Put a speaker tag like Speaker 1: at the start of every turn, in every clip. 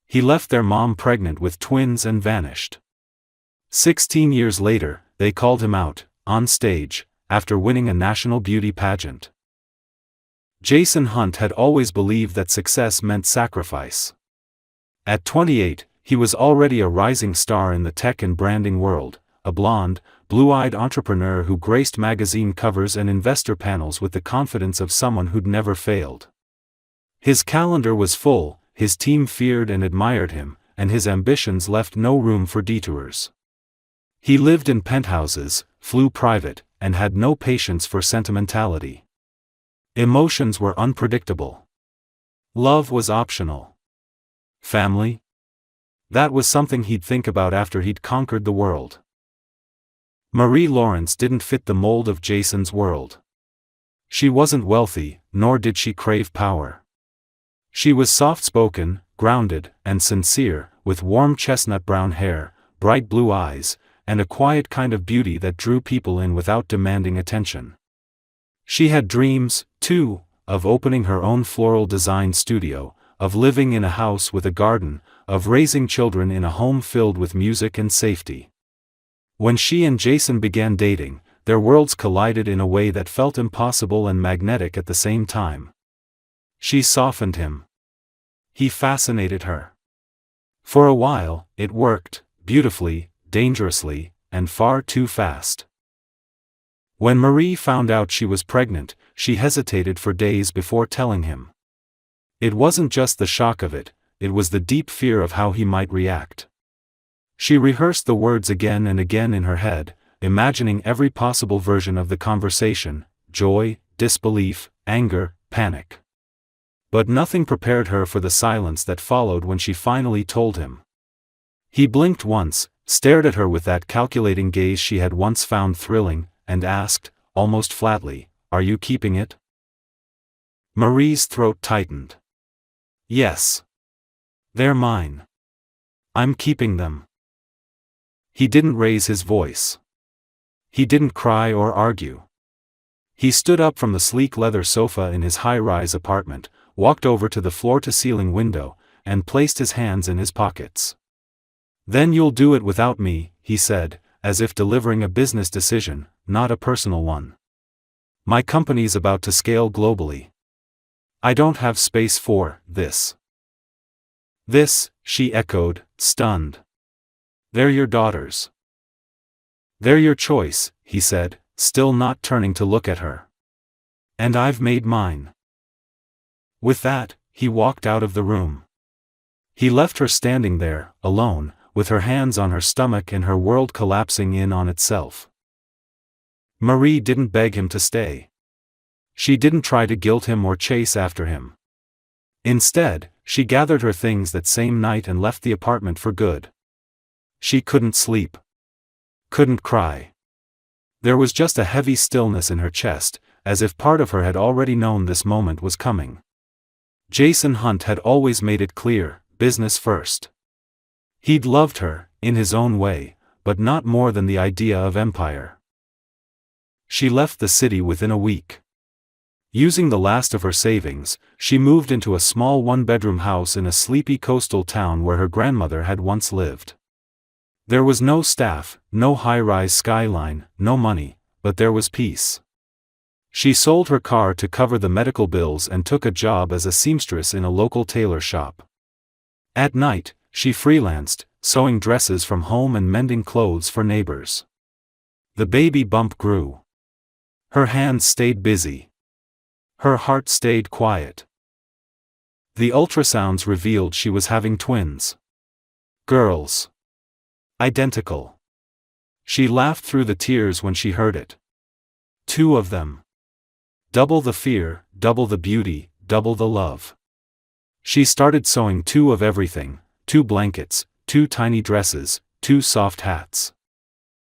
Speaker 1: He left their mom pregnant with twins and vanished. 16 years later, they called him out, on stage, after winning a national beauty pageant. Jason Hunt had always believed that success meant sacrifice. At 28, he was already a rising star in the tech and branding world, a blonde, blue-eyed entrepreneur who graced magazine covers and investor panels with the confidence of someone who'd never failed. His calendar was full, his team feared and admired him, and his ambitions left no room for detours. He lived in penthouses, flew private, and had no patience for sentimentality. Emotions were unpredictable. Love was optional. Family? That was something he'd think about after he'd conquered the world. Marie Lawrence didn't fit the mold of Jason's world. She wasn't wealthy, nor did she crave power. She was soft-spoken, grounded, and sincere, with warm chestnut-brown hair, bright blue eyes, and a quiet kind of beauty that drew people in without demanding attention. She had dreams, too, of opening her own floral design studio, of living in a house with a garden, of raising children in a home filled with music and safety. When she and Jason began dating, their worlds collided in a way that felt impossible and magnetic at the same time. She softened him. He fascinated her. For a while, it worked, beautifully, dangerously, and far too fast. When Marie found out she was pregnant, she hesitated for days before telling him. It wasn't just the shock of it, it was the deep fear of how he might react. She rehearsed the words again and again in her head, imagining every possible version of the conversation: joy, disbelief, anger, panic. But nothing prepared her for the silence that followed when she finally told him. He blinked once, stared at her with that calculating gaze she had once found thrilling, and asked, almost flatly, "Are you keeping it?" Marie's throat tightened. "Yes. They're mine. I'm keeping them." He didn't raise his voice. He didn't cry or argue. He stood up from the sleek leather sofa in his high-rise apartment, walked over to the floor-to-ceiling window, and placed his hands in his pockets. "Then you'll do it without me," he said, as if delivering a business decision, not a personal one. "My company's about to scale globally. I don't have space for this." "This," she echoed, stunned. "They're your daughters." "They're your choice," he said, still not turning to look at her. "And I've made mine." With that, he walked out of the room. He left her standing there, alone, with her hands on her stomach and her world collapsing in on itself. Marie didn't beg him to stay. She didn't try to guilt him or chase after him. Instead, she gathered her things that same night and left the apartment for good. She couldn't sleep. Couldn't cry. There was just a heavy stillness in her chest, as if part of her had already known this moment was coming. Jason Hunt had always made it clear, business first. He'd loved her, in his own way, but not more than the idea of empire. She left the city within a week. Using the last of her savings, she moved into a small one-bedroom house in a sleepy coastal town where her grandmother had once lived. There was no staff, no high-rise skyline, no money, but there was peace. She sold her car to cover the medical bills and took a job as a seamstress in a local tailor shop. At night, she freelanced, sewing dresses from home and mending clothes for neighbors. The baby bump grew. Her hands stayed busy. Her heart stayed quiet. The ultrasounds revealed she was having twins. Girls. Identical. She laughed through the tears when she heard it. 2 of them. Double the fear, double the beauty, double the love. She started sewing 2 of everything: 2 blankets, 2 tiny dresses, 2 soft hats.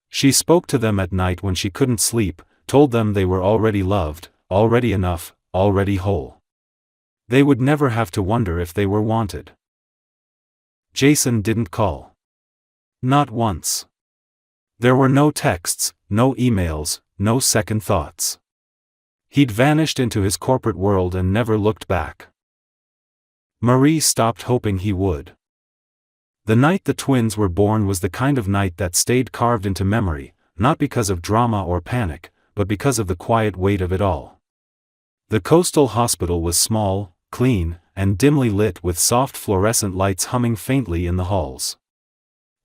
Speaker 1: She spoke to them at night when she couldn't sleep, told them they were already loved, already enough, already whole. They would never have to wonder if they were wanted. Jason didn't call. Not once. There were no texts, no emails, no second thoughts. He'd vanished into his corporate world and never looked back. Marie stopped hoping he would. The night the twins were born was the kind of night that stayed carved into memory, not because of drama or panic, but because of the quiet weight of it all. The coastal hospital was small, clean, and dimly lit with soft fluorescent lights humming faintly in the halls.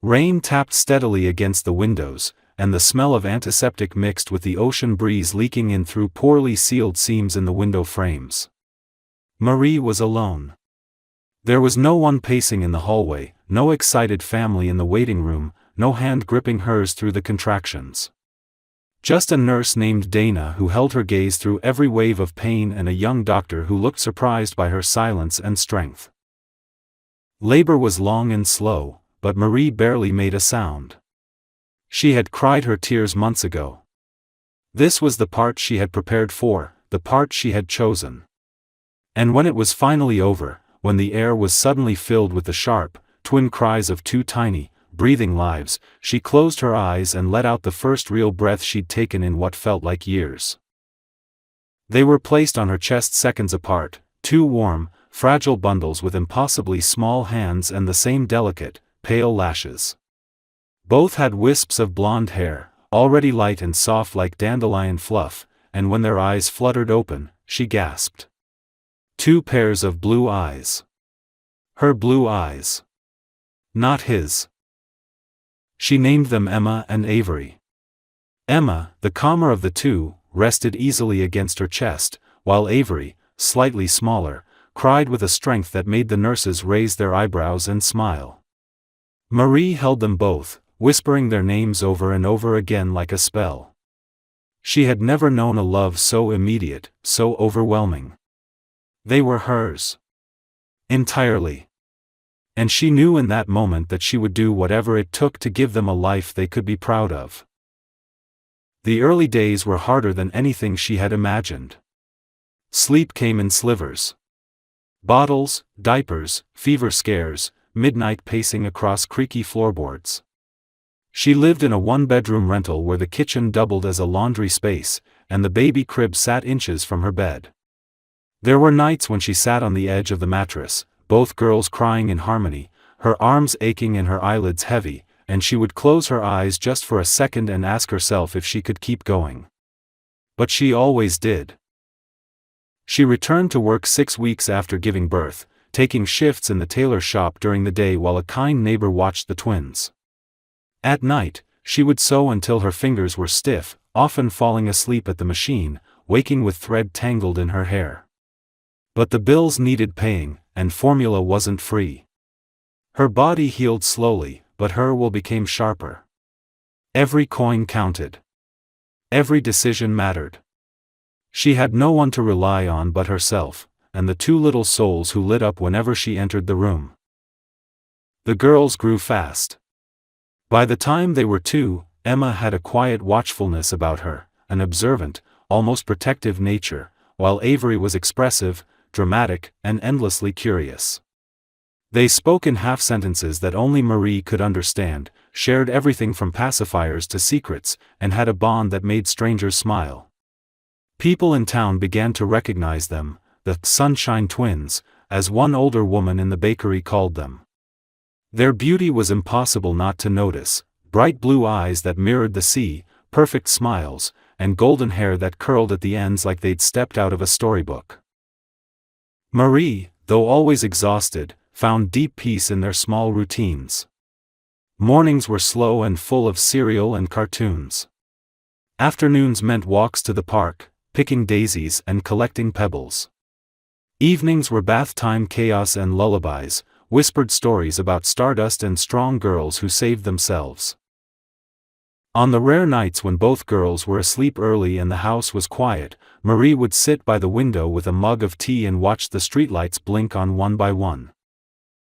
Speaker 1: Rain tapped steadily against the windows, and the smell of antiseptic mixed with the ocean breeze leaking in through poorly sealed seams in the window frames. Marie was alone. There was no one pacing in the hallway, no excited family in the waiting room, no hand gripping hers through the contractions. Just a nurse named Dana who held her gaze through every wave of pain and a young doctor who looked surprised by her silence and strength. Labor was long and slow, but Marie barely made a sound. She had cried her tears months ago. This was the part she had prepared for, the part she had chosen. And when it was finally over, when the air was suddenly filled with the sharp, twin cries of two tiny, breathing lives, she closed her eyes and let out the first real breath she'd taken in what felt like years. They were placed on her chest seconds apart, two warm, fragile bundles with impossibly small hands and the same delicate, pale lashes. Both had wisps of blonde hair, already light and soft like dandelion fluff, and when their eyes fluttered open, she gasped. Two pairs of blue eyes. Her blue eyes. Not his. She named them Emma and Avery. Emma, the calmer of the two, rested easily against her chest, while Avery, slightly smaller, cried with a strength that made the nurses raise their eyebrows and smile. Marie held them both, whispering their names over and over again like a spell. She had never known a love so immediate, so overwhelming. They were hers. Entirely. And she knew in that moment that she would do whatever it took to give them a life they could be proud of. The early days were harder than anything she had imagined. Sleep came in slivers. Bottles, diapers, fever scares, midnight pacing across creaky floorboards. She lived in a one-bedroom rental where the kitchen doubled as a laundry space, and the baby crib sat inches from her bed. There were nights when she sat on the edge of the mattress, both girls crying in harmony, her arms aching and her eyelids heavy, and she would close her eyes just for a second and ask herself if she could keep going. But she always did. She returned to work 6 weeks after giving birth, taking shifts in the tailor shop during the day while a kind neighbor watched the twins. At night, she would sew until her fingers were stiff, often falling asleep at the machine, waking with thread tangled in her hair. But the bills needed paying, and formula wasn't free. Her body healed slowly, but her will became sharper. Every coin counted. Every decision mattered. She had no one to rely on but herself, and the two little souls who lit up whenever she entered the room. The girls grew fast. By the time they were 2, Emma had a quiet watchfulness about her, an observant, almost protective nature, while Avery was expressive, dramatic, and endlessly curious. They spoke in half-sentences that only Marie could understand, shared everything from pacifiers to secrets, and had a bond that made strangers smile. People in town began to recognize them, the Sunshine Twins, as one older woman in the bakery called them. Their beauty was impossible not to notice, bright blue eyes that mirrored the sea, perfect smiles, and golden hair that curled at the ends like they'd stepped out of a storybook. Marie, though always exhausted, found deep peace in their small routines. Mornings were slow and full of cereal and cartoons. Afternoons meant walks to the park, picking daisies and collecting pebbles. Evenings were bath time chaos and lullabies, whispered stories about stardust and strong girls who saved themselves. On the rare nights when both girls were asleep early and the house was quiet, Marie would sit by the window with a mug of tea and watch the streetlights blink on one by one.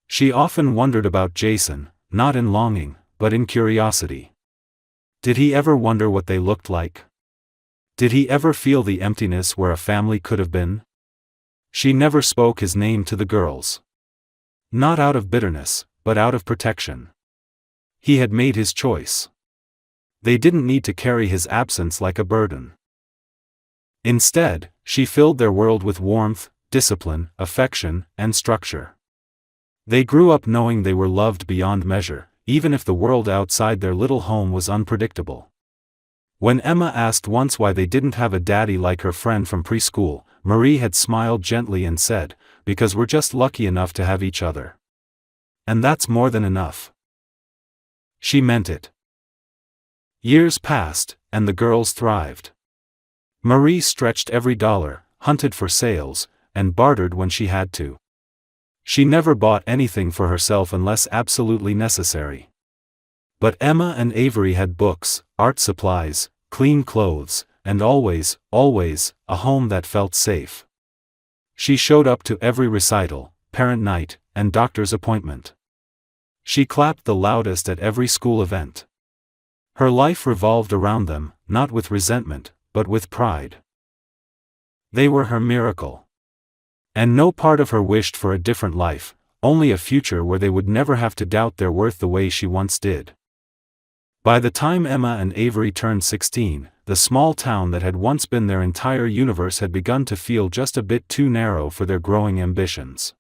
Speaker 1: She often wondered about Jason, not in longing, but in curiosity. Did he ever wonder what they looked like? Did he ever feel the emptiness where a family could have been? She never spoke his name to the girls. Not out of bitterness, but out of protection. He had made his choice. They didn't need to carry his absence like a burden. Instead, she filled their world with warmth, discipline, affection, and structure. They grew up knowing they were loved beyond measure, even if the world outside their little home was unpredictable. When Emma asked once why they didn't have a daddy like her friend from preschool, Marie had smiled gently and said, "Because we're just lucky enough to have each other. And that's more than enough." She meant it. Years passed, and the girls thrived. Marie stretched every dollar, hunted for sales, and bartered when she had to. She never bought anything for herself unless absolutely necessary. But Emma and Avery had books, art supplies, clean clothes, and always, a home that felt safe. She showed up to every recital, parent night, and doctor's appointment. She clapped the loudest at every school event. Her life revolved around them, not with resentment, but with pride. They were her miracle. And no part of her wished for a different life, only a future where they would never have to doubt their worth the way she once did. By the time Emma and Avery turned 16, the small town that had once been their entire universe had begun to feel just a bit too narrow for their growing ambitions.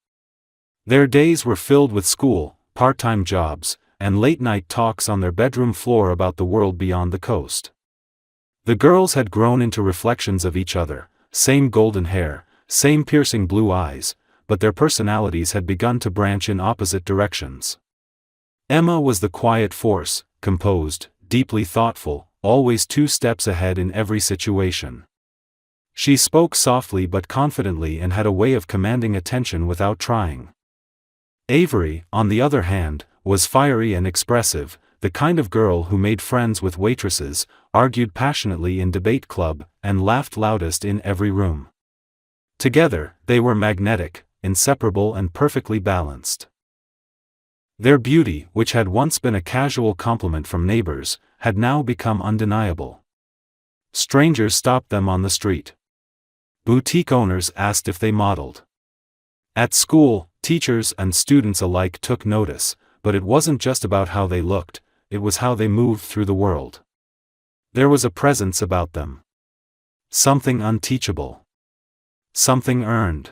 Speaker 1: Their days were filled with school, part-time jobs, and late-night talks on their bedroom floor about the world beyond the coast. The girls had grown into reflections of each other, same golden hair, same piercing blue eyes, but their personalities had begun to branch in opposite directions. Emma was the quiet force, composed, deeply thoughtful, always 2 steps ahead in every situation. She spoke softly but confidently and had a way of commanding attention without trying. Avery, on the other hand, was fiery and expressive, the kind of girl who made friends with waitresses, argued passionately in debate club, and laughed loudest in every room. Together, they were magnetic, inseparable and perfectly balanced. Their beauty, which had once been a casual compliment from neighbors, had now become undeniable. Strangers stopped them on the street. Boutique owners asked if they modeled. At school, teachers and students alike took notice, but it wasn't just about how they looked, it was how they moved through the world. There was a presence about them. Something unteachable. Something earned.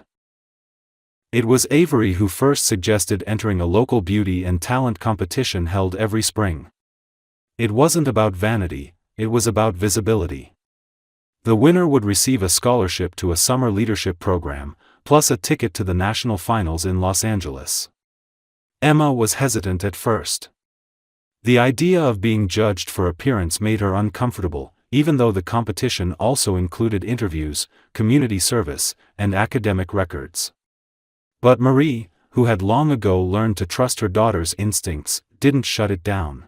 Speaker 1: It was Avery who first suggested entering a local beauty and talent competition held every spring. It wasn't about vanity, it was about visibility. The winner would receive a scholarship to a summer leadership program, plus a ticket to the national finals in Los Angeles. Emma was hesitant at first. The idea of being judged for appearance made her uncomfortable, even though the competition also included interviews, community service, and academic records. But Marie, who had long ago learned to trust her daughter's instincts, didn't shut it down.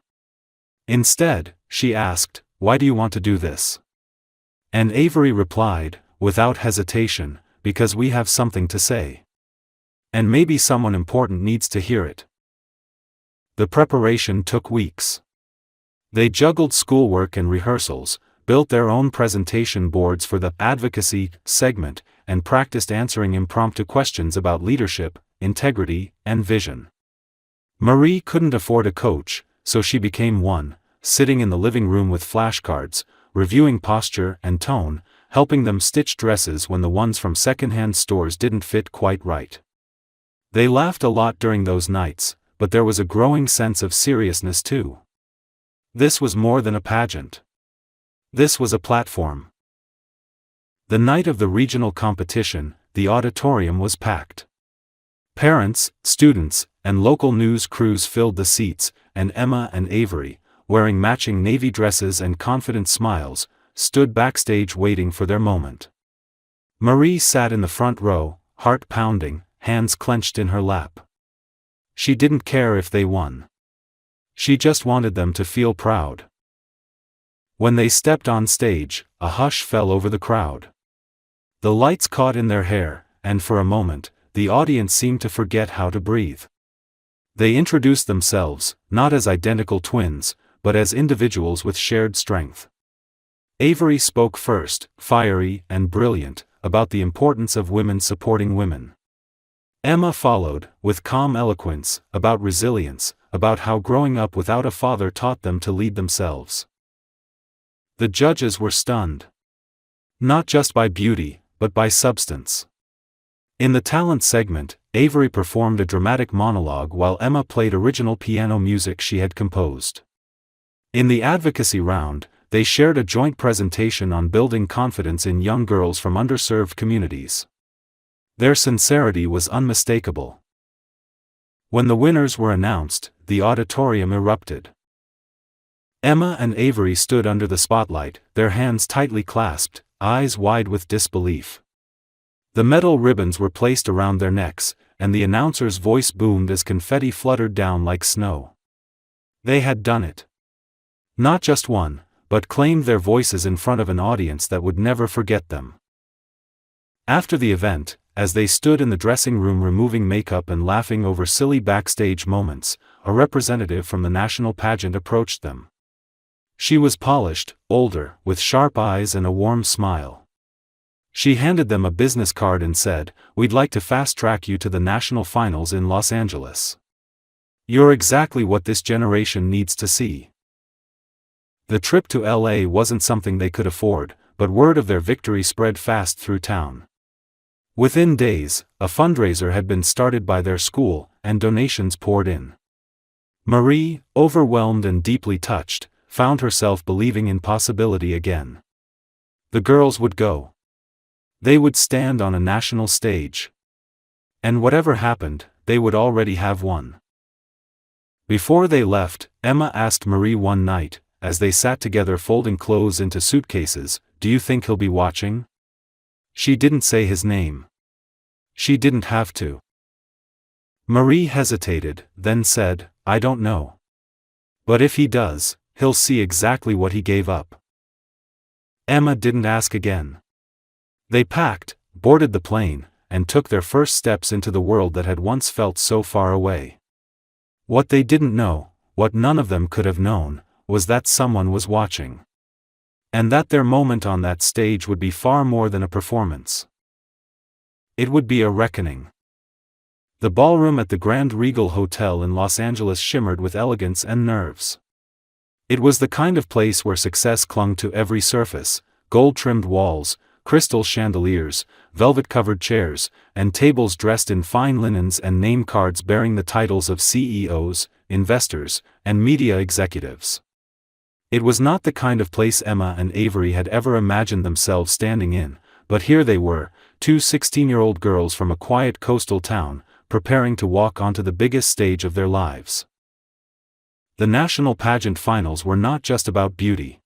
Speaker 1: Instead, she asked, "Why do you want to do this?" And Avery replied, without hesitation, "Because we have something to say. And maybe someone important needs to hear it." The preparation took weeks. They juggled schoolwork and rehearsals, built their own presentation boards for the advocacy segment, and practiced answering impromptu questions about leadership, integrity, and vision. Marie couldn't afford a coach, so she became one, sitting in the living room with flashcards, reviewing posture and tone, helping them stitch dresses when the ones from secondhand stores didn't fit quite right. They laughed a lot during those nights, but there was a growing sense of seriousness too. This was more than a pageant. This was a platform. The night of the regional competition, the auditorium was packed. Parents, students, and local news crews filled the seats, and Emma and Avery, wearing matching navy dresses and confident smiles, stood backstage waiting for their moment. Marie sat in the front row, heart pounding, hands clenched in her lap. She didn't care if they won. She just wanted them to feel proud. When they stepped on stage, a hush fell over the crowd. The lights caught in their hair, and for a moment, the audience seemed to forget how to breathe. They introduced themselves, not as identical twins, but as individuals with shared strength. Avery spoke first, fiery and brilliant, about the importance of women supporting women. Emma followed, with calm eloquence, about resilience, about how growing up without a father taught them to lead themselves. The judges were stunned. Not just by beauty, but by substance. In the talent segment, Avery performed a dramatic monologue while Emma played original piano music she had composed. In the advocacy round, they shared a joint presentation on building confidence in young girls from underserved communities. Their sincerity was unmistakable. When the winners were announced, the auditorium erupted. Emma and Avery stood under the spotlight, their hands tightly clasped, eyes wide with disbelief. The medal ribbons were placed around their necks, and the announcer's voice boomed as confetti fluttered down like snow. They had done it. Not just one, but claimed their voices in front of an audience that would never forget them. After the event, as they stood in the dressing room removing makeup and laughing over silly backstage moments, a representative from the national pageant approached them. She was polished, older, with sharp eyes and a warm smile. She handed them a business card and said, "We'd like to fast-track you to the national finals in Los Angeles. You're exactly what this generation needs to see." The trip to LA wasn't something they could afford, but word of their victory spread fast through town. Within days, a fundraiser had been started by their school, and donations poured in. Marie, overwhelmed and deeply touched, found herself believing in possibility again. The girls would go. They would stand on a national stage. And whatever happened, they would already have won. Before they left, Emma asked Marie one night, as they sat together folding clothes into suitcases, "Do you think he'll be watching?" She didn't say his name. She didn't have to. Marie hesitated, then said, "I don't know. But if he does, he'll see exactly what he gave up." Emma didn't ask again. They packed, boarded the plane, and took their first steps into the world that had once felt so far away. What they didn't know, what none of them could have known, was that someone was watching. And that their moment on that stage would be far more than a performance. It would be a reckoning. The ballroom at the Grand Regal Hotel in Los Angeles shimmered with elegance and nerves. It was the kind of place where success clung to every surface: gold-trimmed walls, crystal chandeliers, velvet-covered chairs, and tables dressed in fine linens and name cards bearing the titles of CEOs, investors, and media executives. It was not the kind of place Emma and Avery had ever imagined themselves standing in, but here they were, two 16-year-old girls from a quiet coastal town, preparing to walk onto the biggest stage of their lives. The national pageant finals were not just about beauty.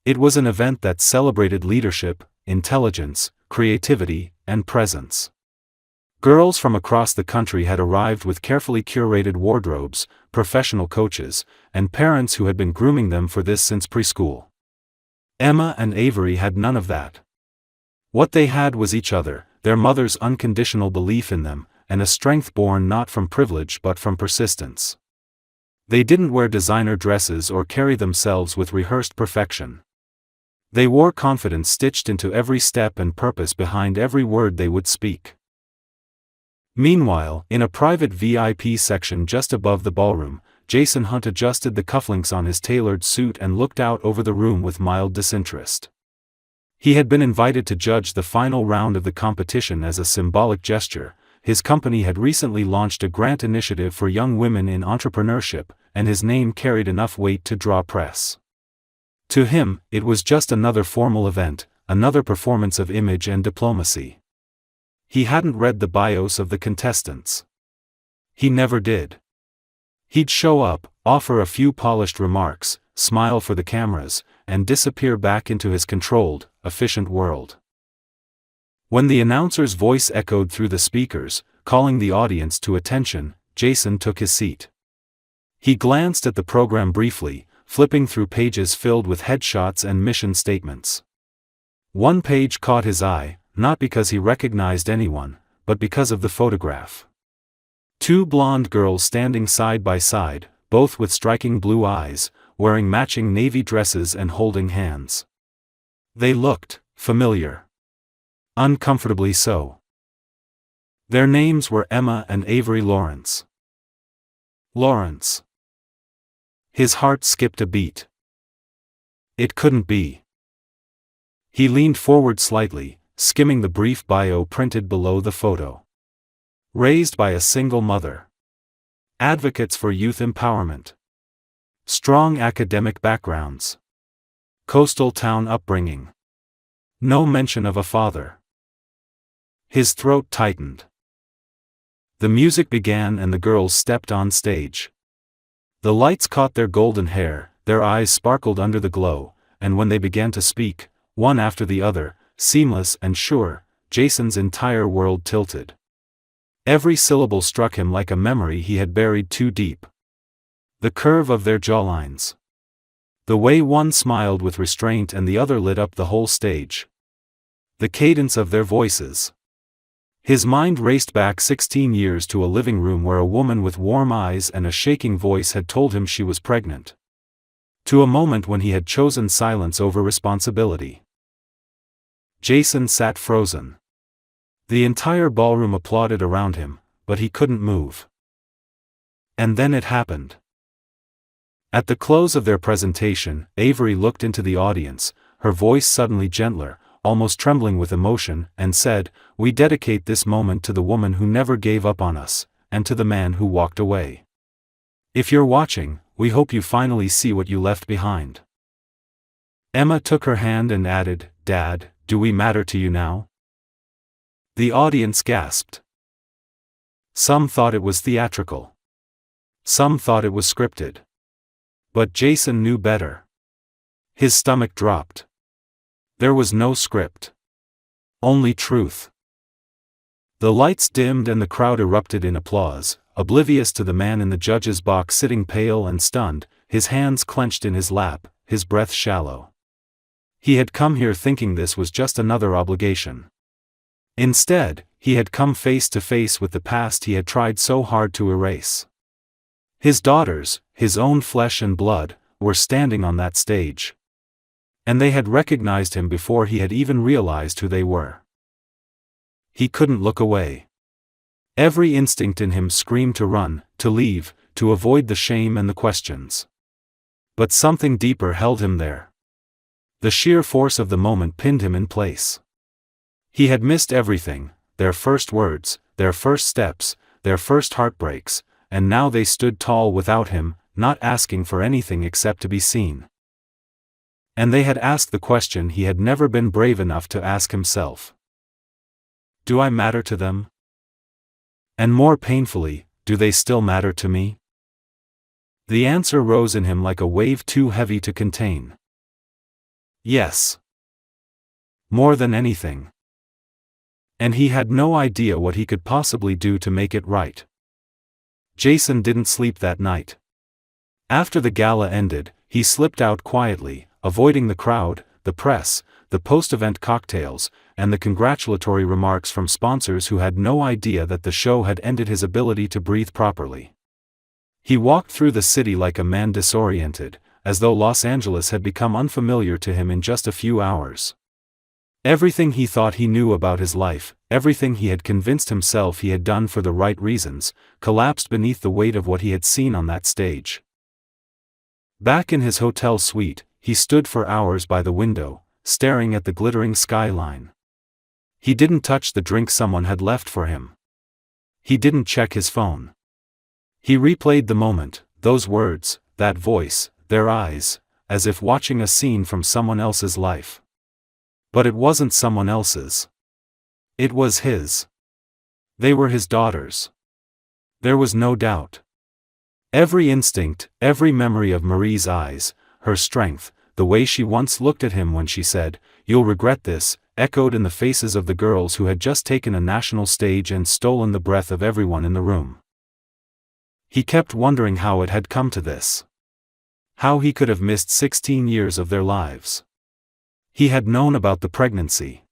Speaker 1: It was an event that celebrated leadership, intelligence, creativity, and presence. Girls from across the country had arrived with carefully curated wardrobes, professional coaches, and parents who had been grooming them for this since preschool. Emma and Avery had none of that. What they had was each other, their mother's unconditional belief in them, and a strength born not from privilege but from persistence. They didn't wear designer dresses or carry themselves with rehearsed perfection. They wore confidence stitched into every step and purpose behind every word they would speak. Meanwhile, in a private VIP section just above the ballroom, Jason Hunt adjusted the cufflinks on his tailored suit and looked out over the room with mild disinterest. He had been invited to judge the final round of the competition as a symbolic gesture. His company had recently launched a grant initiative for young women in entrepreneurship, and his name carried enough weight to draw press. To him, it was just another formal event, another performance of image and diplomacy. He hadn't read the bios of the contestants. He never did. He'd show up, offer a few polished remarks, smile for the cameras, and disappear back into his controlled, efficient world. When the announcer's voice echoed through the speakers, calling the audience to attention, Jason took his seat. He glanced at the program briefly, flipping through pages filled with headshots and mission statements. One page caught his eye, not because he recognized anyone, but because of the photograph. Two blonde girls standing side by side, both with striking blue eyes, wearing matching navy dresses and holding hands. They looked familiar. Uncomfortably so. Their names were Emma and Avery Lawrence. Lawrence. His heart skipped a beat. It couldn't be. He leaned forward slightly, skimming the brief bio printed below the photo. Raised by a single mother. Advocates for youth empowerment. Strong academic backgrounds. Coastal town upbringing. No mention of a father. His throat tightened. The music began and the girls stepped on stage. The lights caught their golden hair, their eyes sparkled under the glow, and when they began to speak, one after the other, seamless and sure, Jason's entire world tilted. Every syllable struck him like a memory he had buried too deep. The curve of their jawlines. The way one smiled with restraint and the other lit up the whole stage. The cadence of their voices. His mind raced back 16 years to a living room where a woman with warm eyes and a shaking voice had told him she was pregnant. To a moment when he had chosen silence over responsibility. Jason sat frozen. The entire ballroom applauded around him, but he couldn't move. And then it happened. At the close of their presentation, Avery looked into the audience, her voice suddenly gentler, almost trembling with emotion, and said, "We dedicate this moment to the woman who never gave up on us, and to the man who walked away. If you're watching, we hope you finally see what you left behind." Emma took her hand and added, "Dad, do we matter to you now?" The audience gasped. Some thought it was theatrical. Some thought it was scripted. But Jason knew better. His stomach dropped. There was no script. Only truth. The lights dimmed and the crowd erupted in applause, oblivious to the man in the judge's box sitting pale and stunned, his hands clenched in his lap, his breath shallow. He had come here thinking this was just another obligation. Instead, he had come face to face with the past he had tried so hard to erase. His daughters, his own flesh and blood, were standing on that stage. And they had recognized him before he had even realized who they were. He couldn't look away. Every instinct in him screamed to run, to leave, to avoid the shame and the questions. But something deeper held him there. The sheer force of the moment pinned him in place. He had missed everything, their first words, their first steps, their first heartbreaks, and now they stood tall without him, not asking for anything except to be seen. And they had asked the question he had never been brave enough to ask himself. Do I matter to them? And more painfully, do they still matter to me? The answer rose in him like a wave too heavy to contain. Yes. More than anything. And he had no idea what he could possibly do to make it right. Jason didn't sleep that night. After the gala ended, he slipped out quietly, avoiding the crowd, the press, the post-event cocktails, and the congratulatory remarks from sponsors who had no idea that the show had ended his ability to breathe properly. He walked through the city like a man disoriented, as though Los Angeles had become unfamiliar to him in just a few hours. Everything he thought he knew about his life, everything he had convinced himself he had done for the right reasons, collapsed beneath the weight of what he had seen on that stage. Back in his hotel suite, he stood for hours by the window, staring at the glittering skyline. He didn't touch the drink someone had left for him. He didn't check his phone. He replayed the moment, those words, that voice, their eyes, as if watching a scene from someone else's life. But it wasn't someone else's. It was his. They were his daughters. There was no doubt. Every instinct, every memory of Marie's eyes, her strength, the way she once looked at him when she said, "You'll regret this," echoed in the faces of the girls who had just taken a national stage and stolen the breath of everyone in the room. He kept wondering how it had come to this. How he could have missed 16 years of their lives. He had known about the pregnancy.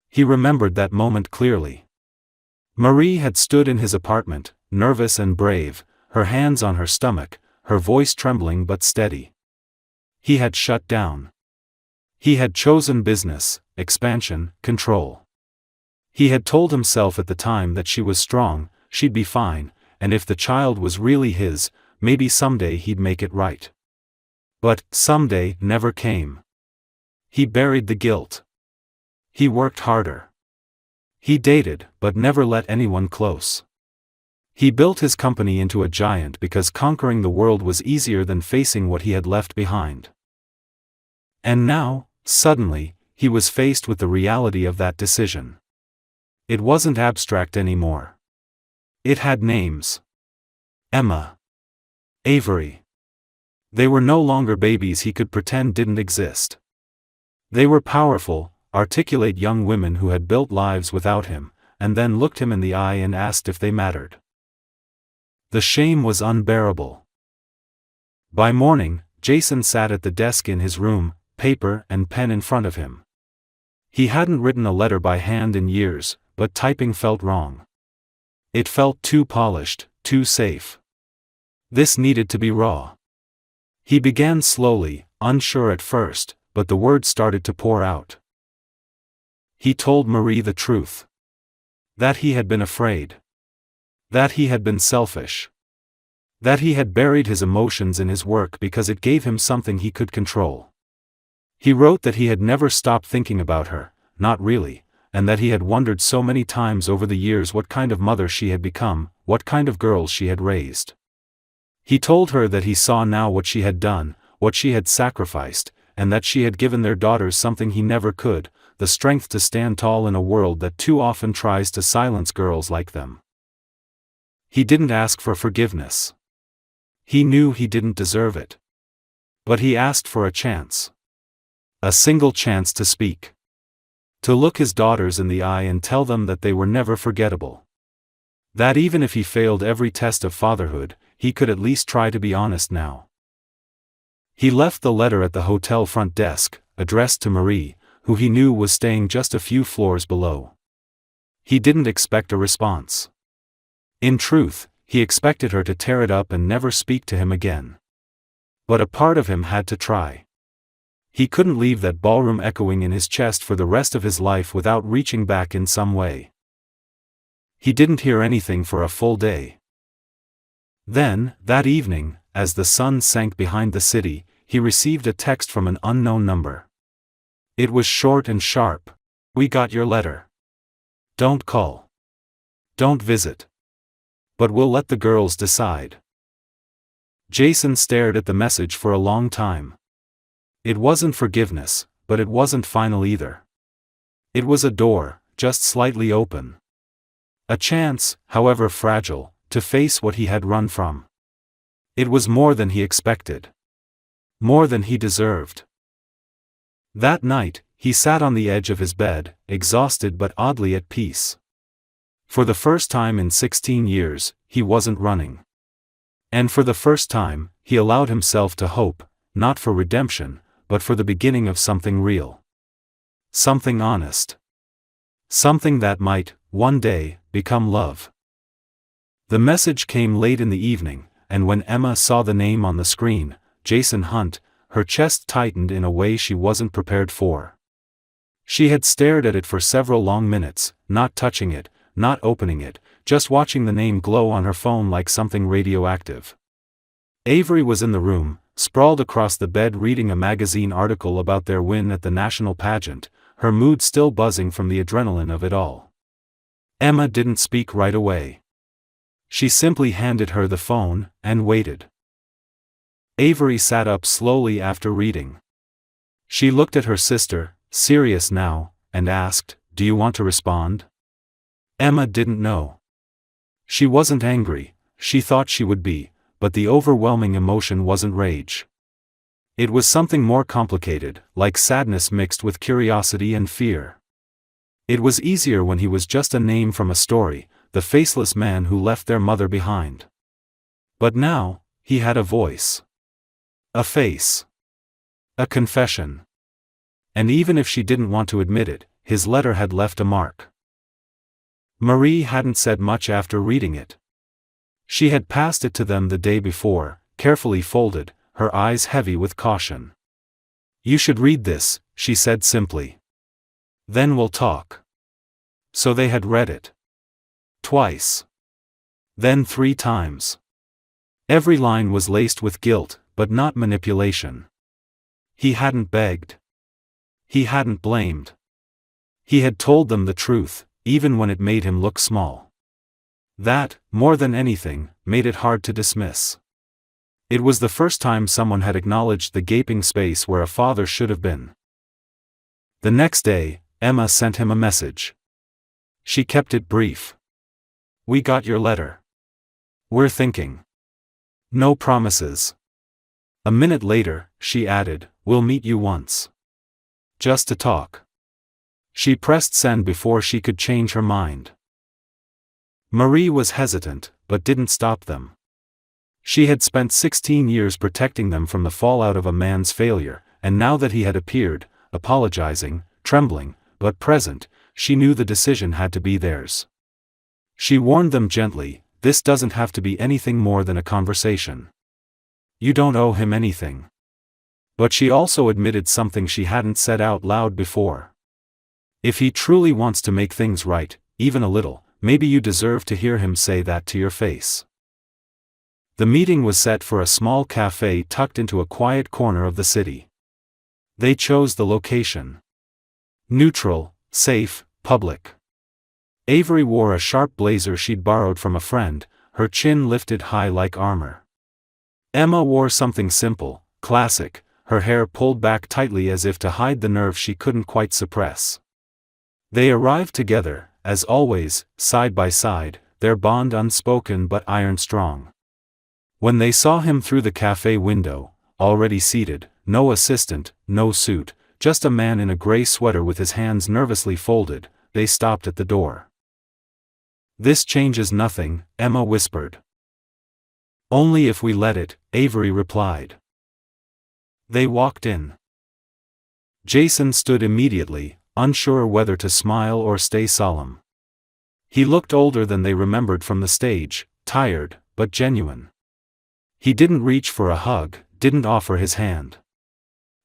Speaker 1: He remembered that moment clearly. Marie had stood in his apartment, nervous and brave, her hands on her stomach, her voice trembling but steady. He had shut down. He had chosen business, expansion, control. He had told himself at the time that she was strong, she'd be fine, and if the child was really his, maybe someday he'd make it right. But someday never came. He buried the guilt. He worked harder. He dated, but never let anyone close. He built his company into a giant because conquering the world was easier than facing what he had left behind. And now, suddenly, he was faced with the reality of that decision. It wasn't abstract anymore. It had names. Emma. Avery. They were no longer babies he could pretend didn't exist. They were powerful, articulate young women who had built lives without him, and then looked him in the eye and asked if they mattered. The shame was unbearable. By morning, Jason sat at the desk in his room, paper and pen in front of him. He hadn't written a letter by hand in years, but typing felt wrong. It felt too polished, too safe. This needed to be raw. He began slowly, unsure at first, but the words started to pour out. He told Marie the truth. That he had been afraid. That he had been selfish. That he had buried his emotions in his work because it gave him something he could control. He wrote that he had never stopped thinking about her, not really, and that he had wondered so many times over the years what kind of mother she had become, what kind of girls she had raised. He told her that he saw now what she had done, what she had sacrificed, and that she had given their daughters something he never could, the strength to stand tall in a world that too often tries to silence girls like them. He didn't ask for forgiveness. He knew he didn't deserve it. But he asked for a chance. A single chance to speak. To look his daughters in the eye and tell them that they were never forgettable. That even if he failed every test of fatherhood, he could at least try to be honest now. He left the letter at the hotel front desk, addressed to Marie, who he knew was staying just a few floors below. He didn't expect a response. In truth, he expected her to tear it up and never speak to him again. But a part of him had to try. He couldn't leave that ballroom echoing in his chest for the rest of his life without reaching back in some way. He didn't hear anything for a full day. Then, that evening, as the sun sank behind the city, he received a text from an unknown number. It was short and sharp. "We got your letter. Don't call. Don't visit. But we'll let the girls decide." Jason stared at the message for a long time. It wasn't forgiveness, but it wasn't final either. It was a door, just slightly open. A chance, however fragile, to face what he had run from. It was more than he expected. More than he deserved. That night, he sat on the edge of his bed, exhausted but oddly at peace. For the first time in 16 years, he wasn't running. And for the first time, he allowed himself to hope, not for redemption, but for the beginning of something real. Something honest. Something that might, one day, become love. The message came late in the evening, and when Emma saw the name on the screen, Jason Hunt, her chest tightened in a way she wasn't prepared for. She had stared at it for several long minutes, not touching it, not opening it, just watching the name glow on her phone like something radioactive. Avery was in the room, sprawled across the bed reading a magazine article about their win at the national pageant, her mood still buzzing from the adrenaline of it all. Emma didn't speak right away. She simply handed her the phone, and waited. Avery sat up slowly after reading. She looked at her sister, serious now, and asked, "Do you want to respond?" Emma didn't know. She wasn't angry, she thought she would be, but the overwhelming emotion wasn't rage. It was something more complicated, like sadness mixed with curiosity and fear. It was easier when he was just a name from a story, the faceless man who left their mother behind. But now, he had a voice. A face. A confession. And even if she didn't want to admit it, his letter had left a mark. Marie hadn't said much after reading it. She had passed it to them the day before, carefully folded, her eyes heavy with caution. "You should read this," she said simply. "Then we'll talk." So they had read it. Twice. Then 3 times. Every line was laced with guilt, but not manipulation. He hadn't begged. He hadn't blamed. He had told them the truth, even when it made him look small. That, more than anything, made it hard to dismiss. It was the first time someone had acknowledged the gaping space where a father should have been. The next day, Emma sent him a message. She kept it brief. "We got your letter. We're thinking. No promises." A minute later, she added, "We'll meet you once. Just to talk." She pressed send before she could change her mind. Marie was hesitant, but didn't stop them. She had spent 16 years protecting them from the fallout of a man's failure, and now that he had appeared, apologizing, trembling, but present, she knew the decision had to be theirs. She warned them gently, "This doesn't have to be anything more than a conversation. You don't owe him anything." But she also admitted something she hadn't said out loud before. "If he truly wants to make things right, even a little, maybe you deserve to hear him say that to your face." The meeting was set for a small cafe tucked into a quiet corner of the city. They chose the location. Neutral, safe, public. Avery wore a sharp blazer she'd borrowed from a friend, her chin lifted high like armor. Emma wore something simple, classic, her hair pulled back tightly as if to hide the nerve she couldn't quite suppress. They arrived together, as always, side by side, their bond unspoken but iron-strong. When they saw him through the cafe window, already seated, no assistant, no suit, just a man in a gray sweater with his hands nervously folded, they stopped at the door. "This changes nothing," Emma whispered. "Only if we let it," Avery replied. They walked in. Jason stood immediately, unsure whether to smile or stay solemn. He looked older than they remembered from the stage, tired, but genuine. He didn't reach for a hug, didn't offer his hand.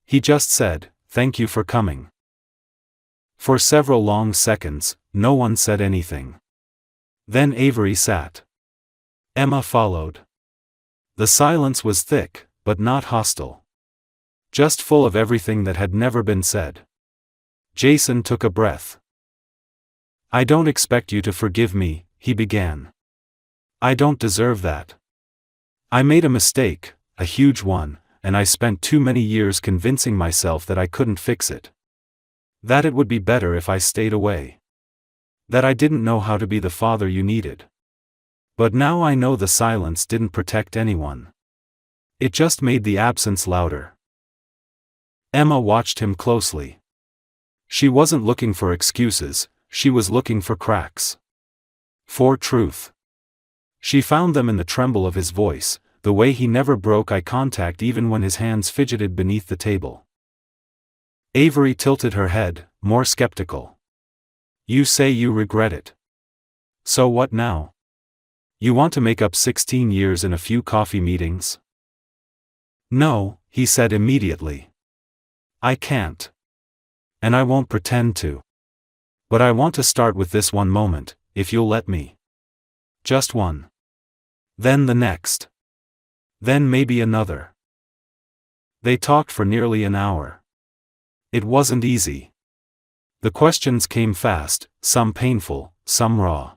Speaker 1: He just said, "Thank you for coming." For several long seconds, no one said anything. Then Avery sat. Emma followed. The silence was thick, but not hostile. Just full of everything that had never been said. Jason took a breath. "I don't expect you to forgive me," he began. "I don't deserve that. I made a mistake, a huge one, and I spent too many years convincing myself that I couldn't fix it. That it would be better if I stayed away. That I didn't know how to be the father you needed. But now I know the silence didn't protect anyone. It just made the absence louder." Emma watched him closely. She wasn't looking for excuses, she was looking for cracks. For truth. She found them in the tremble of his voice, the way he never broke eye contact even when his hands fidgeted beneath the table. Avery tilted her head, more skeptical. "You say you regret it. So what now? You want to make up 16 years in a few coffee meetings?" "No," he said immediately. "I can't. And I won't pretend to. But I want to start with this one moment, if you'll let me. Just one. Then the next. Then maybe another." They talked for nearly an hour. It wasn't easy. The questions came fast, some painful, some raw.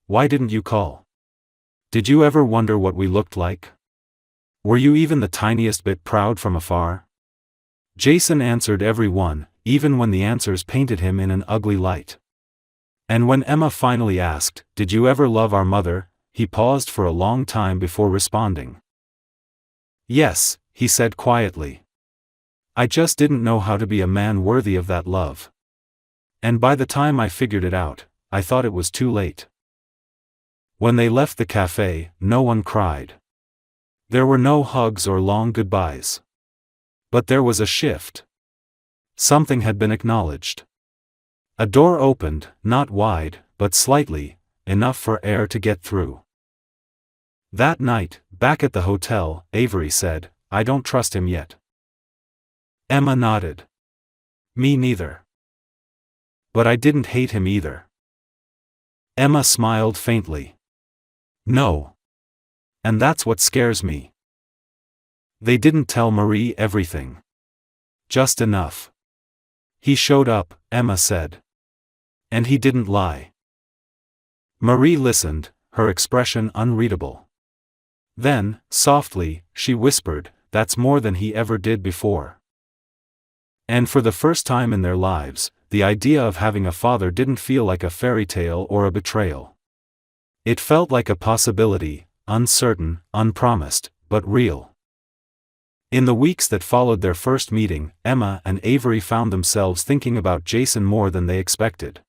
Speaker 1: "Why didn't you call? Did you ever wonder what we looked like? Were you even the tiniest bit proud from afar?" Jason answered every one, even when the answers painted him in an ugly light. And when Emma finally asked, "Did you ever love our mother?" he paused for a long time before responding. "Yes," he said quietly. "I just didn't know how to be a man worthy of that love. And by the time I figured it out, I thought it was too late." When they left the cafe, no one cried. There were no hugs or long goodbyes. But there was a shift. Something had been acknowledged. A door opened, not wide, but slightly, enough for air to get through. That night, back at the hotel, Avery said, "I don't trust him yet." Emma nodded. "Me neither. But I didn't hate him either." Emma smiled faintly. "No. And that's what scares me." They didn't tell Marie everything. Just enough. "He showed up," Emma said. And he didn't lie. Marie listened, her expression unreadable. Then, softly, she whispered, "That's more than he ever did before." And for the first time in their lives, the idea of having a father didn't feel like a fairy tale or a betrayal. It felt like a possibility, uncertain, unpromised, but real. In the weeks that followed their first meeting, Emma and Avery found themselves thinking about Jason more than they expected.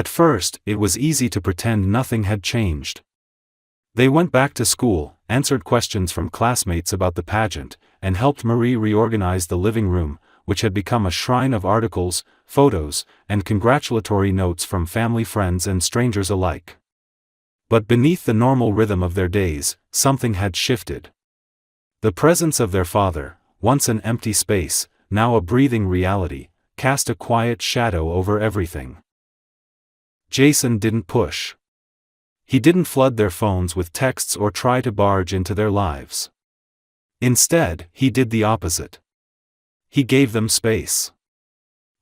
Speaker 1: At first, it was easy to pretend nothing had changed. They went back to school, answered questions from classmates about the pageant, and helped Marie reorganize the living room, which had become a shrine of articles, photos, and congratulatory notes from family, friends, and strangers alike. But beneath the normal rhythm of their days, something had shifted. The presence of their father, once an empty space, now a breathing reality, cast a quiet shadow over everything. Jason didn't push. He didn't flood their phones with texts or try to barge into their lives. Instead, he did the opposite. He gave them space.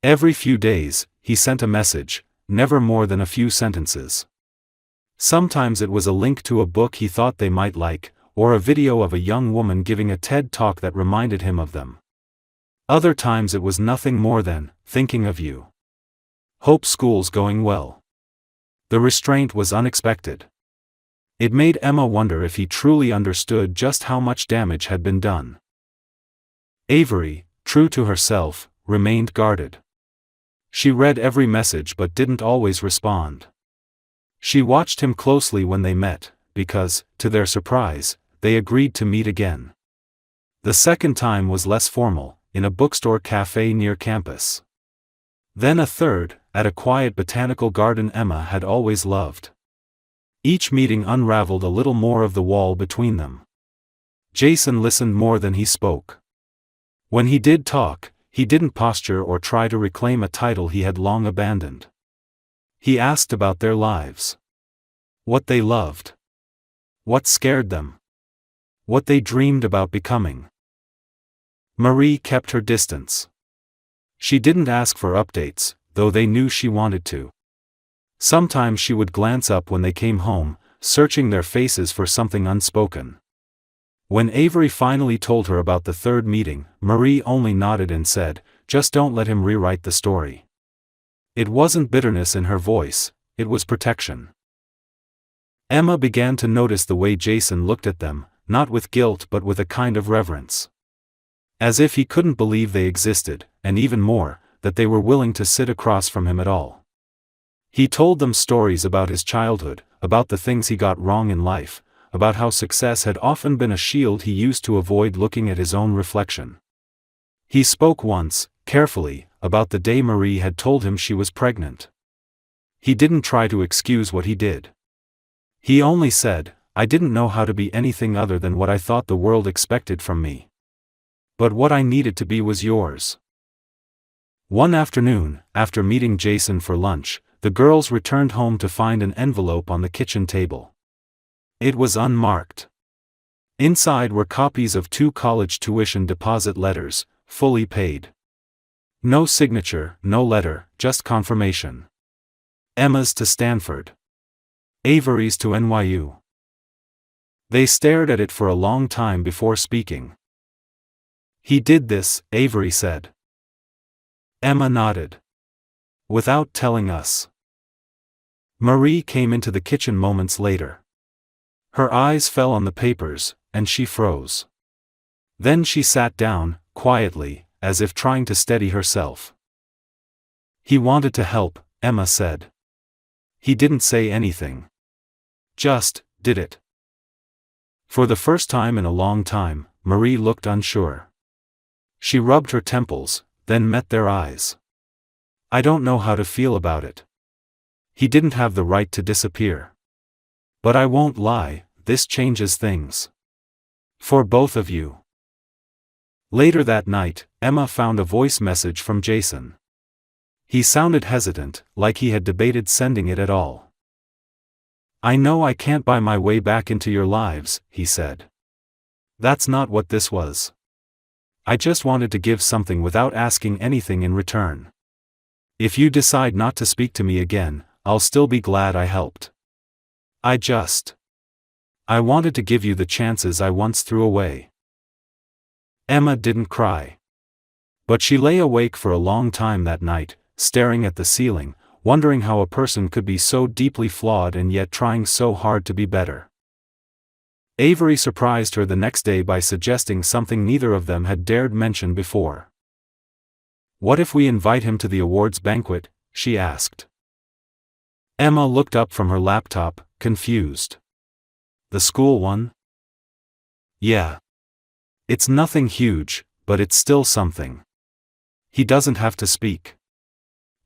Speaker 1: Every few days, he sent a message, never more than a few sentences. Sometimes it was a link to a book he thought they might like, or a video of a young woman giving a TED talk that reminded him of them. Other times it was nothing more than, "Thinking of you. Hope school's going well." The restraint was unexpected. It made Emma wonder if he truly understood just how much damage had been done. Avery, true to herself, remained guarded. She read every message but didn't always respond. She watched him closely when they met, because, to their surprise, they agreed to meet again. The second time was less formal, in a bookstore cafe near campus. Then a third, at a quiet botanical garden Emma had always loved. Each meeting unraveled a little more of the wall between them. Jason listened more than he spoke. When he did talk, he didn't posture or try to reclaim a title he had long abandoned. He asked about their lives. What they loved. What scared them. What they dreamed about becoming. Marie kept her distance. She didn't ask for updates, though they knew she wanted to. Sometimes she would glance up when they came home, searching their faces for something unspoken. When Avery finally told her about the third meeting, Marie only nodded and said, "Just don't let him rewrite the story." It wasn't bitterness in her voice, it was protection. Emma began to notice the way Jason looked at them, not with guilt but with a kind of reverence. As if he couldn't believe they existed, and even more, that they were willing to sit across from him at all. He told them stories about his childhood, about the things he got wrong in life, about how success had often been a shield he used to avoid looking at his own reflection. He spoke once, carefully, about the day Marie had told him she was pregnant. He didn't try to excuse what he did. He only said, "I didn't know how to be anything other than what I thought the world expected from me. But what I needed to be was yours." One afternoon, after meeting Jason for lunch, the girls returned home to find an envelope on the kitchen table. It was unmarked. Inside were copies of 2 college tuition deposit letters, fully paid. No signature, no letter, just confirmation. Emma's to Stanford. Avery's to NYU. They stared at it for a long time before speaking. "He did this," Avery said. Emma nodded. "Without telling us." Marie came into the kitchen moments later. Her eyes fell on the papers, and she froze. Then she sat down, quietly, as if trying to steady herself. "He wanted to help," Emma said. "He didn't say anything. Just did it." For the first time in a long time, Marie looked unsure. She rubbed her temples, then met their eyes. "I don't know how to feel about it. He didn't have the right to disappear. But I won't lie, this changes things. For both of you." Later that night, Emma found a voice message from Jason. He sounded hesitant, like he had debated sending it at all. "I know I can't buy my way back into your lives," he said. "That's not what this was. I just wanted to give something without asking anything in return. If you decide not to speak to me again, I'll still be glad I helped. I wanted to give you the chances I once threw away." Emma didn't cry. But she lay awake for a long time that night, staring at the ceiling, wondering how a person could be so deeply flawed and yet trying so hard to be better. Avery surprised her the next day by suggesting something neither of them had dared mention before. "What if we invite him to the awards banquet?" she asked. Emma looked up from her laptop, confused. "The school one?" "Yeah. It's nothing huge, but it's still something. He doesn't have to speak.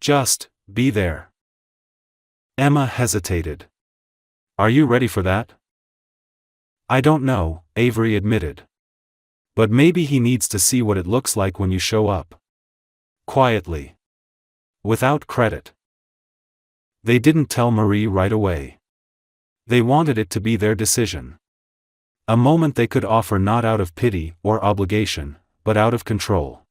Speaker 1: Just be there." Emma hesitated. "Are you ready for that?" "I don't know," Avery admitted. "But maybe he needs to see what it looks like when you show up. Quietly. Without credit." They didn't tell Marie right away. They wanted it to be their decision. A moment they could offer not out of pity or obligation, but out of control.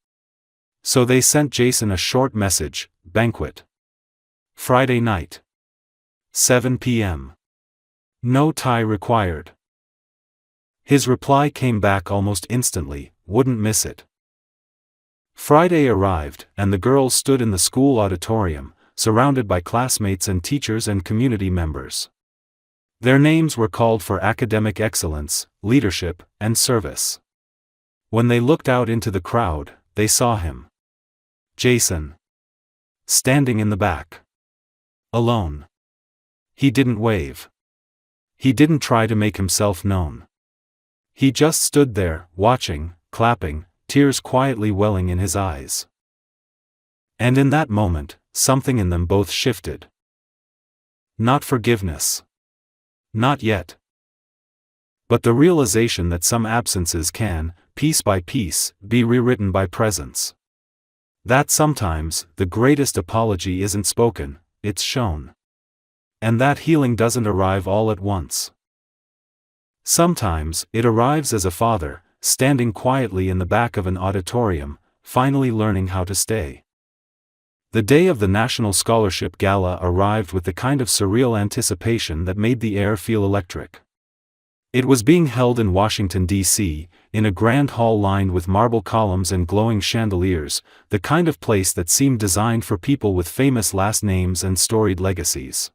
Speaker 1: So they sent Jason a short message: "Banquet. Friday night. 7 p.m. No tie required." His reply came back almost instantly: "Wouldn't miss it." Friday arrived, and the girls stood in the school auditorium, surrounded by classmates and teachers and community members. Their names were called for academic excellence, leadership, and service. When they looked out into the crowd, they saw him. Jason. Standing in the back. Alone. He didn't wave. He didn't try to make himself known. He just stood there, watching, clapping, tears quietly welling in his eyes. And in that moment, something in them both shifted. Not forgiveness. Not yet. But the realization that some absences can, piece by piece, be rewritten by presence. That sometimes, the greatest apology isn't spoken, it's shown. And that healing doesn't arrive all at once. Sometimes, it arrives as a father, standing quietly in the back of an auditorium, finally learning how to stay. The day of the National Scholarship Gala arrived with the kind of surreal anticipation that made the air feel electric. It was being held in Washington, D.C., in a grand hall lined with marble columns and glowing chandeliers, the kind of place that seemed designed for people with famous last names and storied legacies.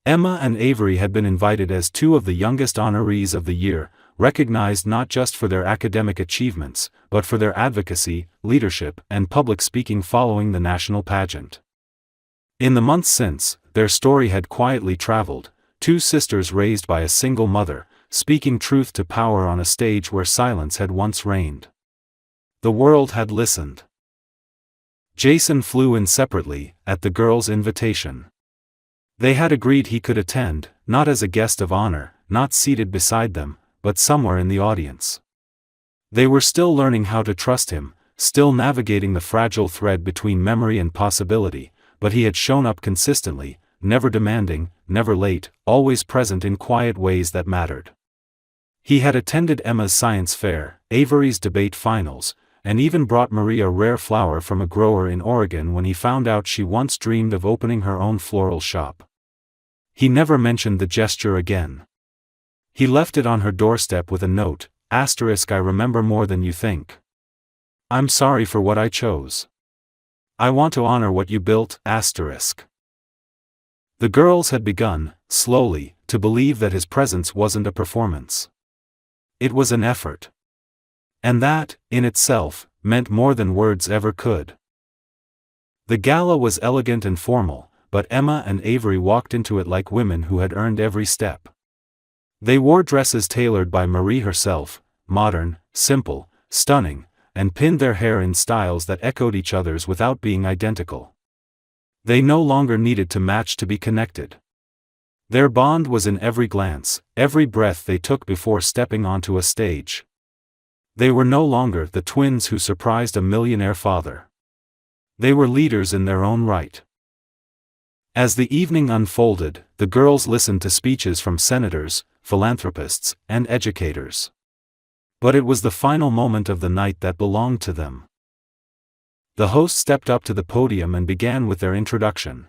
Speaker 1: Emma and Avery had been invited as two of the youngest honorees of the year, recognized not just for their academic achievements, but for their advocacy, leadership, and public speaking following the national pageant. In the months since, their story had quietly traveled, two sisters raised by a single mother, speaking truth to power on a stage where silence had once reigned. The world had listened. Jason flew in separately, at the girls' invitation. They had agreed he could attend, not as a guest of honor, not seated beside them, but somewhere in the audience. They were still learning how to trust him, still navigating the fragile thread between memory and possibility, but he had shown up consistently, never demanding, never late, always present in quiet ways that mattered. He had attended Emma's science fair, Avery's debate finals, and even brought Marie a rare flower from a grower in Oregon when he found out she once dreamed of opening her own floral shop. He never mentioned the gesture again. He left it on her doorstep with a note, *, I remember more than you think. I'm sorry for what I chose. I want to honor what you built, *. The girls had begun, slowly, to believe that his presence wasn't a performance. It was an effort. And that, in itself, meant more than words ever could. The gala was elegant and formal, but Emma and Avery walked into it like women who had earned every step. They wore dresses tailored by Marie herself, modern, simple, stunning, and pinned their hair in styles that echoed each other's without being identical. They no longer needed to match to be connected. Their bond was in every glance, every breath they took before stepping onto a stage. They were no longer the twins who surprised a millionaire father. They were leaders in their own right. As the evening unfolded, the girls listened to speeches from senators, philanthropists, and educators. But it was the final moment of the night that belonged to them. The host stepped up to the podium and began with their introduction.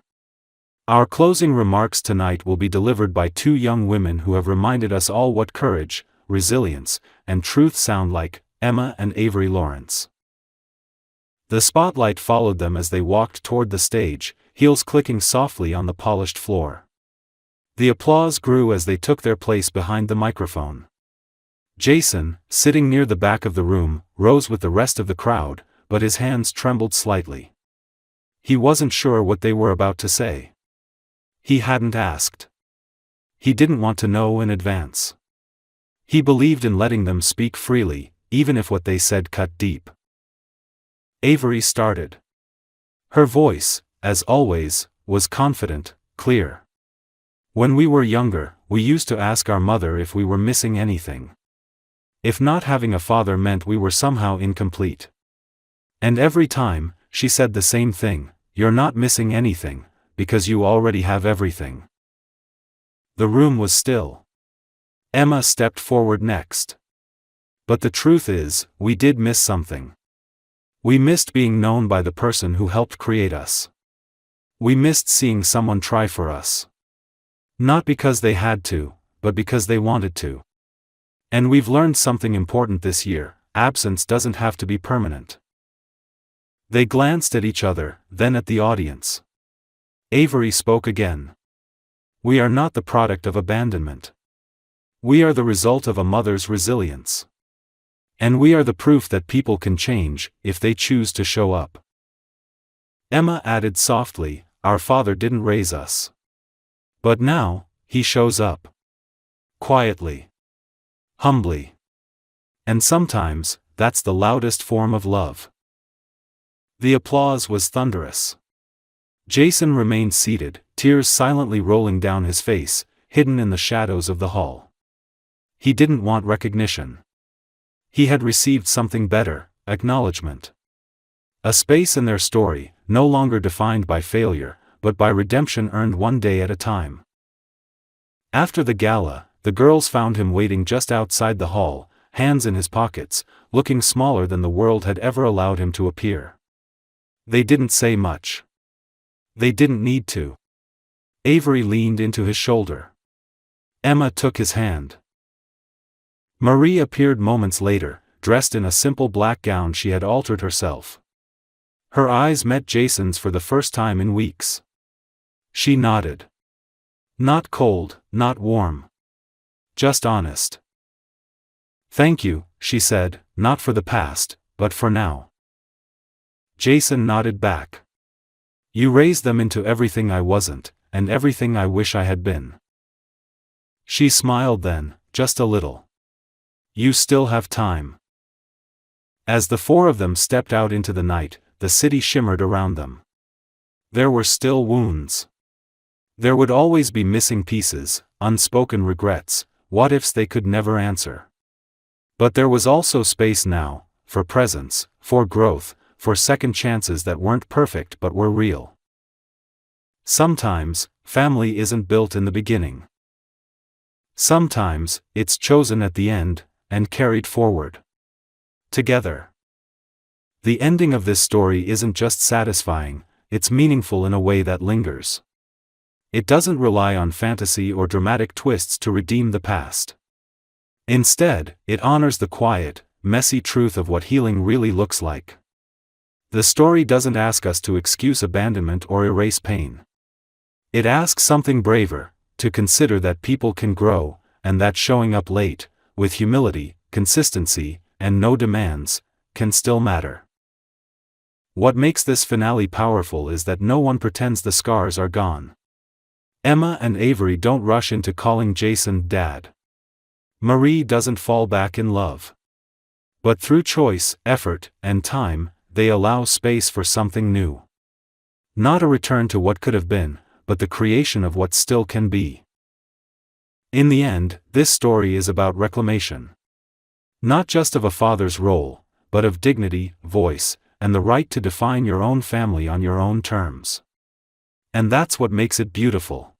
Speaker 1: Our closing remarks tonight will be delivered by two young women who have reminded us all what courage, resilience, and truth sound like, Emma and Avery Lawrence. The spotlight followed them as they walked toward the stage, heels clicking softly on the polished floor. The applause grew as they took their place behind the microphone. Jason, sitting near the back of the room, rose with the rest of the crowd, but his hands trembled slightly. He wasn't sure what they were about to say. He hadn't asked. He didn't want to know in advance. He believed in letting them speak freely, even if what they said cut deep. Avery started. Her voice, as always, was confident, clear. When we were younger, we used to ask our mother if we were missing anything. If not having a father meant we were somehow incomplete. And every time, she said the same thing, "You're not missing anything, because you already have everything." The room was still. Emma stepped forward next. But the truth is, we did miss something. We missed being known by the person who helped create us. We missed seeing someone try for us. Not because they had to, but because they wanted to. And we've learned something important this year: absence doesn't have to be permanent. They glanced at each other, then at the audience. Avery spoke again. We are not the product of abandonment. We are the result of a mother's resilience. And we are the proof that people can change, if they choose to show up. Emma added softly, "Our father didn't raise us. But now, he shows up. Quietly. Humbly. And sometimes, that's the loudest form of love." The applause was thunderous. Jason remained seated, tears silently rolling down his face, hidden in the shadows of the hall. He didn't want recognition. He had received something better: acknowledgement. A space in their story, no longer defined by failure, but by redemption earned one day at a time. After the gala, the girls found him waiting just outside the hall, hands in his pockets, looking smaller than the world had ever allowed him to appear. They didn't say much. They didn't need to. Avery leaned into his shoulder. Emma took his hand. Marie appeared moments later, dressed in a simple black gown she had altered herself. Her eyes met Jason's for the first time in weeks. She nodded. Not cold, not warm. Just honest. "Thank you," she said, "not for the past, but for now." Jason nodded back. "You raised them into everything I wasn't, and everything I wish I had been." She smiled then, just a little. "You still have time." As the four of them stepped out into the night, the city shimmered around them. There were still wounds. There would always be missing pieces, unspoken regrets, what-ifs they could never answer. But there was also space now, for presence, for growth, for second chances that weren't perfect but were real. Sometimes, family isn't built in the beginning. Sometimes, it's chosen at the end, and carried forward. Together. The ending of this story isn't just satisfying, it's meaningful in a way that lingers. It doesn't rely on fantasy or dramatic twists to redeem the past. Instead, it honors the quiet, messy truth of what healing really looks like. The story doesn't ask us to excuse abandonment or erase pain. It asks something braver: to consider that people can grow, and that showing up late, with humility, consistency, and no demands, can still matter. What makes this finale powerful is that no one pretends the scars are gone. Emma and Avery don't rush into calling Jason Dad. Marie doesn't fall back in love. But through choice, effort, and time, they allow space for something new. Not a return to what could have been, but the creation of what still can be. In the end, this story is about reclamation. Not just of a father's role, but of dignity, voice, and the right to define your own family on your own terms. And that's what makes it beautiful.